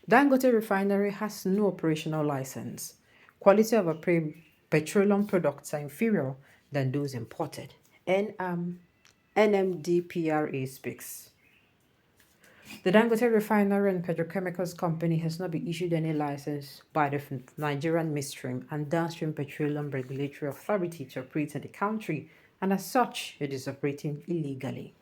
Dangote Refinery has no operational license. Quality of petroleum products are inferior than those imported. NMDPRA speaks. The Dangote Refinery and Petrochemicals Company has not been issued any license by the Nigerian Midstream and Downstream Petroleum Regulatory Authority to operate in the country, and as such, it is operating illegally.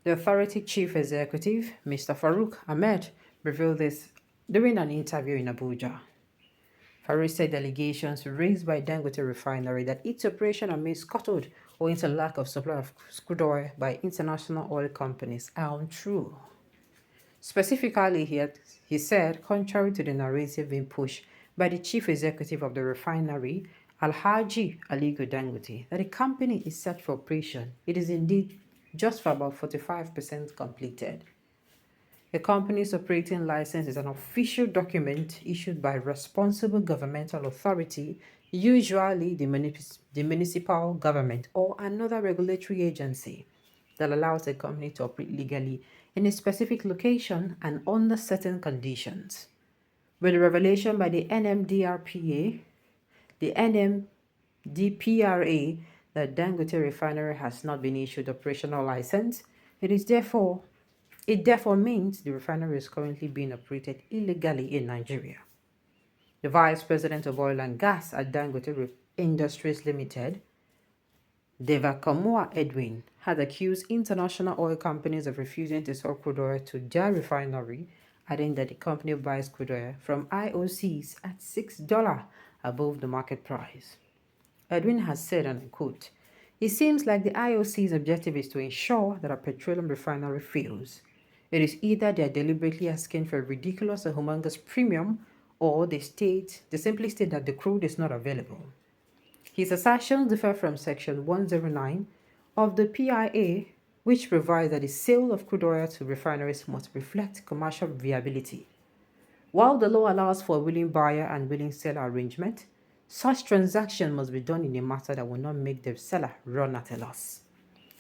The authority chief executive, Mr. Farouk Ahmed, revealed this during an interview in Abuja. Farouk said allegations raised by Dangote Refinery that its operation are made scuttled owing to lack of supply of crude oil by international oil companies are untrue. Specifically, he said, contrary to the narrative being pushed by the chief executive of the refinery, Alhaji Aligo Dangote, that the company is set for operation. It is indeed just for about 45% completed. A company's operating license is an official document issued by a responsible governmental authority, usually the municipal government or another regulatory agency, that allows a company to operate legally in a specific location and under certain conditions. With the revelation by the NMDPRA that Dangote Refinery has not been issued operational license, it therefore means the refinery is currently being operated illegally in Nigeria. The Vice President of Oil and Gas at Dangote Industries Limited, Devakamua Edwin, had accused international oil companies of refusing to sell crude oil to their refinery, adding that the company buys crude oil from IOCs at $6 above the market price. Edwin has said, and I quote, "It seems like the IOC's objective is to ensure that a petroleum refinery fails. It is either they are deliberately asking for a ridiculous or humongous premium, or they simply state that the crude is not available." His assertions differ from Section 109 of the PIA, which provides that the sale of crude oil to refineries must reflect commercial viability. While the law allows for a willing buyer and willing seller arrangement, such transaction must be done in a manner that will not make the seller run at a loss.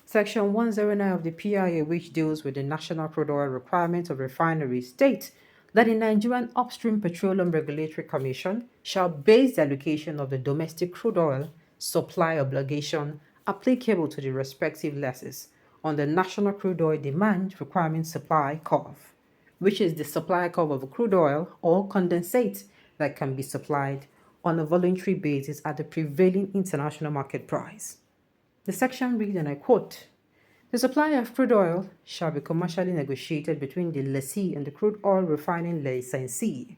Section 109 of the PIA, which deals with the national crude oil requirements of refineries, states that the Nigerian Upstream Petroleum Regulatory Commission shall base the allocation of the domestic crude oil supply obligation applicable to the respective lessors on the National Crude Oil Demand Requirement Supply Curve, which is the supply curve of crude oil or condensate that can be supplied on a voluntary basis at the prevailing international market price. The section reads, and I quote, "The supply of crude oil shall be commercially negotiated between the lessee and the crude oil refining licensee,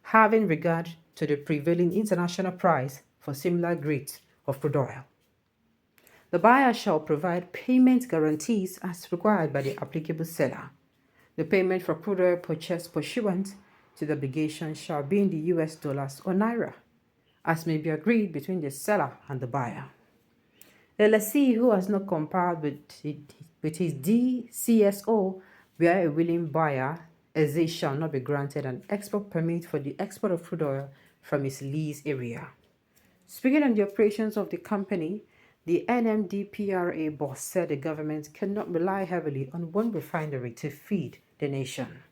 having regard to the prevailing international price for similar grades of crude oil. The buyer shall provide payment guarantees as required by the applicable seller. The payment for crude oil purchased pursuant to the obligation shall be in the US dollars or naira, as may be agreed between the seller and the buyer. The lessee who has not complied with his DCSO where a willing buyer shall not be granted an export permit for the export of crude oil from his lease area." Speaking on the operations of the company, the NMDPRA boss said the government cannot rely heavily on one refinery to feed the nation.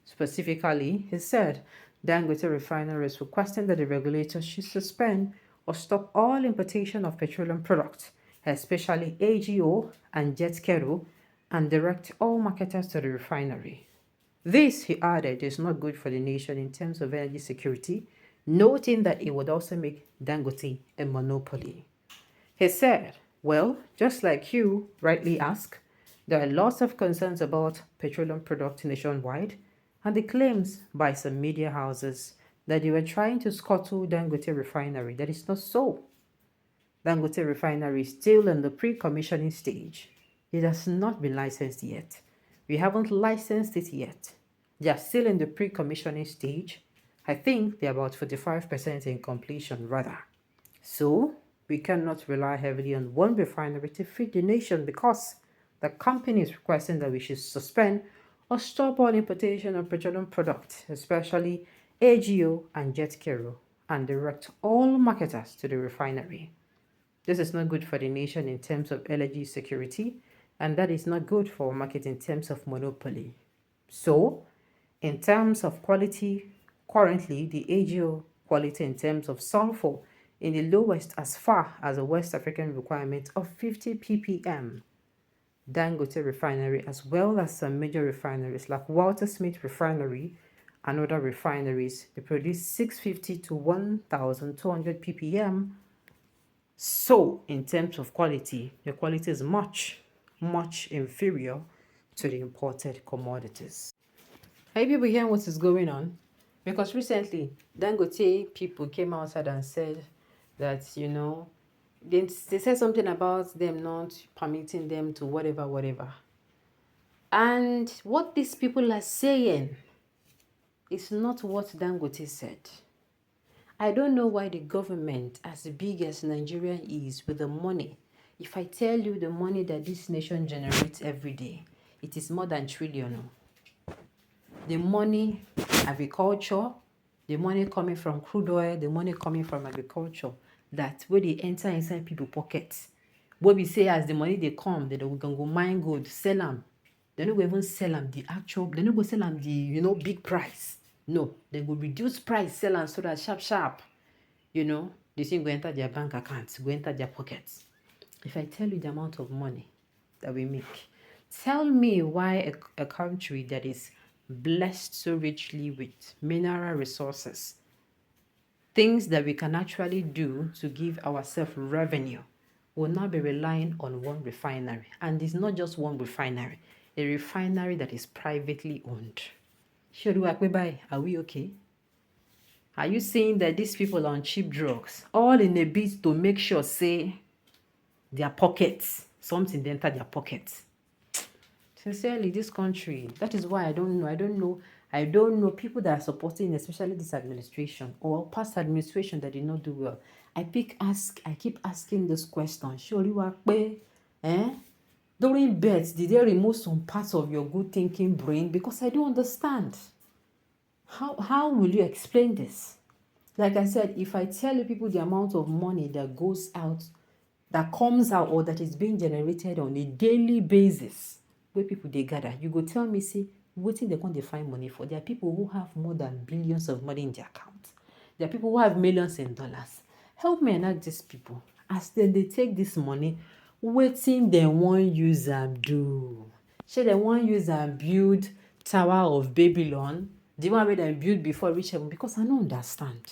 Specifically, he said Dangote Refinery is requesting that the regulator should suspend or stop all importation of petroleum products, especially AGO and jet kero, and direct all marketers to the refinery. This, he added, is not good for the nation in terms of energy security, noting that it would also make Dangote a monopoly. He said, "Well, just like you rightly ask, there are lots of concerns about petroleum products nationwide, and the claims by some media houses that they were trying to scuttle Dangote Refinery. That is not so. Dangote Refinery is still in the pre-commissioning stage. It has not been licensed yet. We haven't licensed it yet. They are still in the pre-commissioning stage. I think they're about 45% in completion rather. So, we cannot rely heavily on one refinery to feed the nation because the company is requesting that we should suspend or stop all importation of petroleum products, especially AGO and jet kero, and direct all marketers to the refinery. This is not good for the nation in terms of energy security, and that is not good for our market in terms of monopoly. So, In terms of quality, currently the AGO quality in terms of sulfur in the lowest as far as the West African requirement of 50 ppm. Dangote Refinery, as well as some major refineries like Walter Smith Refinery and other refineries, they produce 650 to 1,200 ppm. So, in terms of quality, the quality is much, much inferior to the imported commodities. Are you people hearing what is going on? Because recently, Dangote people came outside and said that, they said something about them not permitting them to whatever. And what these people are saying is not what Dangote said. I don't know why the government, as big as Nigeria is with the money, if I tell you the money that this nation generates every day, it is more than trillion. The money, agriculture, the money coming from crude oil, the money coming from agriculture, that when they enter inside people's pockets, what we say as the money they come, they can go mine gold, sell them. They don't even sell them the actual, they don't go sell them the, big price. No, they go reduce price, sell them so that sharp, the thing go enter their bank accounts, go enter their pockets. If I tell you the amount of money that we make, tell me why a country that is blessed so richly with mineral resources, things that we can actually do to give ourselves revenue, will not be relying on one refinery. And it's not just one refinery, a refinery that is privately owned. Are we okay? Are you saying that these people are on cheap drugs, all in a bid to make sure, say, their pockets, something enter their pockets? Sincerely, this country, that is why I don't know people that are supporting, especially this administration or past administration that did not do well. I keep asking this question. During birth, did they remove some parts of your good thinking brain? Because I don't understand. How will you explain this? Like I said, if I tell you people the amount of money that goes out, that comes out, or that is being generated on a daily basis, where people they gather, you go tell me, see, what thing they can't find money for? There are people who have more than billions of money in their account. There are people who have millions in dollars. Help me and ask these people, as they take this money, what thing they want use and do? Say they want use and build Tower of Babylon, the one where they build before reach heaven, because I don't understand.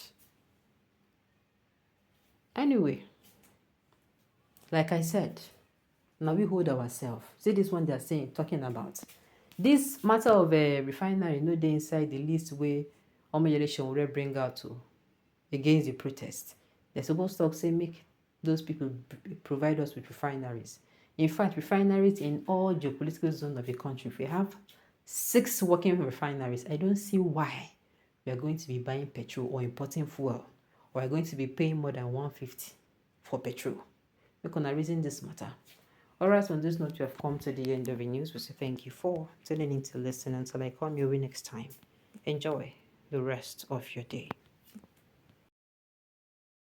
Anyway, like I said, now we hold ourselves. See this one they are talking about. This matter of a refinery, they inside the list where Omo generation will bring out to against the protest. They're supposed to say make those people provide us with refineries. In fact, refineries in all geopolitical zones of the country, if we have 6 working refineries, I don't see why we are going to be buying petrol or importing fuel, or are going to be paying more than 150 for petrol. We're going to reason this matter. Alright, on this note, you have come to the end of the news. We say thank you for tuning in to listen. Until I come your way next time, enjoy the rest of your day.